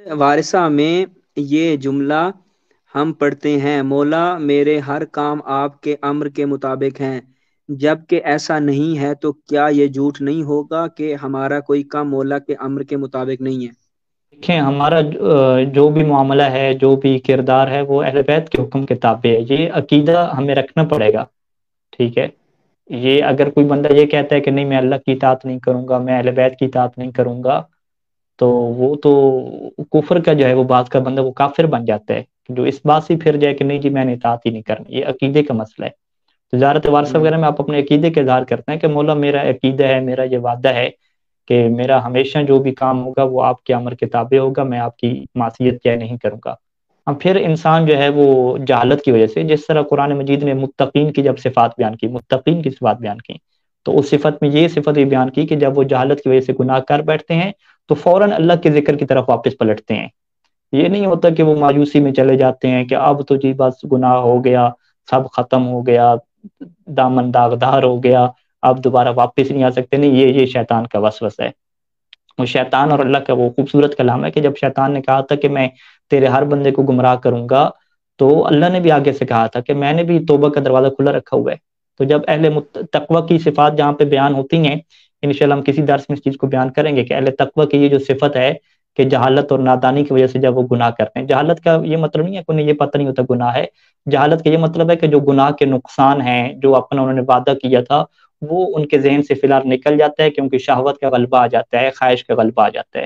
وارثہ میں یہ جملہ ہم پڑھتے ہیں، مولا میرے ہر کام آپ کے امر کے مطابق ہیں، جب کہ ایسا نہیں ہے تو کیا یہ جھوٹ نہیں ہوگا کہ ہمارا کوئی کام مولا کے امر کے مطابق نہیں ہے؟ دیکھیں ہمارا جو بھی معاملہ ہے، جو بھی کردار ہے، وہ اہل بیت کے حکم کے تابع ہے. یہ عقیدہ ہمیں رکھنا پڑے گا. ٹھیک ہے. یہ اگر کوئی بندہ یہ کہتا ہے کہ نہیں میں اللہ کی اطاعت نہیں کروں گا، میں اہل بیت کی اطاعت نہیں کروں گا، تو وہ تو کفر کا جو ہے وہ بات کا بندہ وہ کافر بن جاتا ہے. جو اس بات سے پھر جائے کہ نہیں جی میں نے اطاعت ہی نہیں کرنی، یہ عقیدے کا مسئلہ ہے. تجارت وارثہ ہوں وغیرہ میں آپ اپنے عقیدے کا اظہار کرتے ہیں کہ مولا میرا عقیدہ ہے، میرا یہ وعدہ ہے کہ میرا ہمیشہ جو بھی کام ہوگا وہ آپ کے امر کے تابع ہوگا، میں آپ کی معصیت کیا نہیں کروں گا. اب پھر انسان جو ہے وہ جہالت کی وجہ سے، جس طرح قرآن مجید نے متقین کی جب صفات بیان کی، متقین کی صفات بیان کی، تو اس صفت میں یہ صفت بھی بیان کی کہ جب وہ جہالت کی وجہ سے گناہ کر بیٹھتے ہیں تو فوراً اللہ کے ذکر کی طرف واپس پلٹتے ہیں. یہ نہیں ہوتا کہ وہ مایوسی میں چلے جاتے ہیں کہ اب تو جی بس گناہ ہو گیا، سب ختم ہو گیا، دامن داغدار ہو گیا، اب دوبارہ واپس نہیں آ سکتے. نہیں، یہ شیطان کا وسوسہ ہے. وہ شیطان اور ہوں اللہ کا وہ خوبصورت کلام ہے کہ جب شیطان نے کہا تھا کہ میں تیرے ہر بندے کو گمراہ کروں گا، تو اللہ نے بھی آگے سے کہا تھا کہ میں نے بھی توبہ کا دروازہ کھلا رکھا ہوا ہے. تو جب اہل تقوی کی صفات جہاں پہ بیان ہوتی ہیں، انشاءاللہ ہم کسی درس میں اس چیز کو بیان کریں گے کہ اہل تقوی کی یہ جو صفت ہے کہ جہالت اور نادانی کی وجہ سے جب وہ گناہ کرتے ہیں، جہالت کا یہ مطلب نہیں ہے کہ انہیں یہ پتہ نہیں ہوتا گناہ ہے. جہالت کا یہ مطلب ہے کہ جو گناہ کے نقصان ہیں، جو اپنا انہوں نے وعدہ کیا تھا، وہ ان کے ذہن سے فی الحال نکل جاتا ہے کیونکہ شہوت کا غلبہ آ جاتا ہے، خواہش کا غلبہ آ جاتا ہے.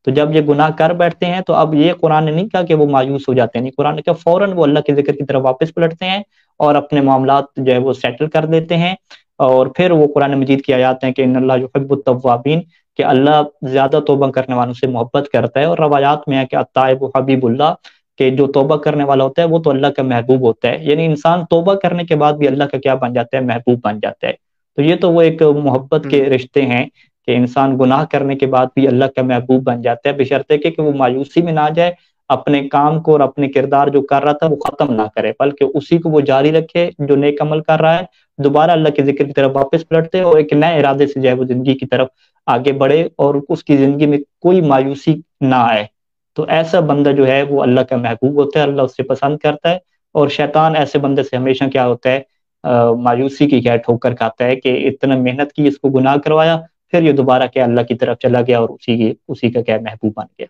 تو جب یہ گناہ کر بیٹھتے ہیں تو اب یہ قرآن نے نہیں کہا کہ وہ مایوس ہو جاتے ہیں، نہیں، قرآن نے کہا فوراً وہ اللہ کے ذکر کی طرف واپس پلٹتے ہیں اور اپنے معاملات جو ہے وہ سیٹل کر دیتے ہیں. اور پھر وہ قرآن مجید کی آیات ہیں کہ ان اللہ یحب التوابین، کہ اللہ زیادہ توبہ کرنے والوں سے محبت کرتا ہے. اور روایات میں ہے کہ التائب حبیب اللہ، کہ جو توبہ کرنے والا ہوتا ہے وہ تو اللہ کا محبوب ہوتا ہے. یعنی انسان توبہ کرنے کے بعد بھی اللہ کا کیا بن جاتا ہے؟ محبوب بن جاتا ہے. تو یہ تو وہ ایک محبت کے ہوں رشتے ہیں کہ انسان گناہ کرنے کے بعد بھی اللہ کا محبوب بن جاتا ہے، بشرطے کہ وہ مایوسی میں نہ جائے، اپنے کام کو اور اپنے کردار جو کر رہا تھا وہ ختم نہ کرے، بلکہ اسی کو وہ جاری رکھے جو نیک عمل کر رہا ہے، دوبارہ اللہ کے ذکر کی طرف واپس پلٹتے اور ایک نئے ارادے سے جو ہے وہ زندگی کی طرف آگے بڑھے اور اس کی زندگی میں کوئی مایوسی نہ آئے. تو ایسا بندہ جو ہے وہ اللہ کا محبوب ہوتا ہے، اللہ اس سے پسند کرتا ہے. اور شیطان ایسے بندے سے ہمیشہ کیا ہوتا ہے؟ مایوسی کی کیا ٹھوکر کھاتا ہے کہ اتنا محنت کی، اس کو گناہ کروایا، پھر یہ دوبارہ کیا اللہ کی طرف چلا گیا اور اسی کا کیا محبوب بن گیا.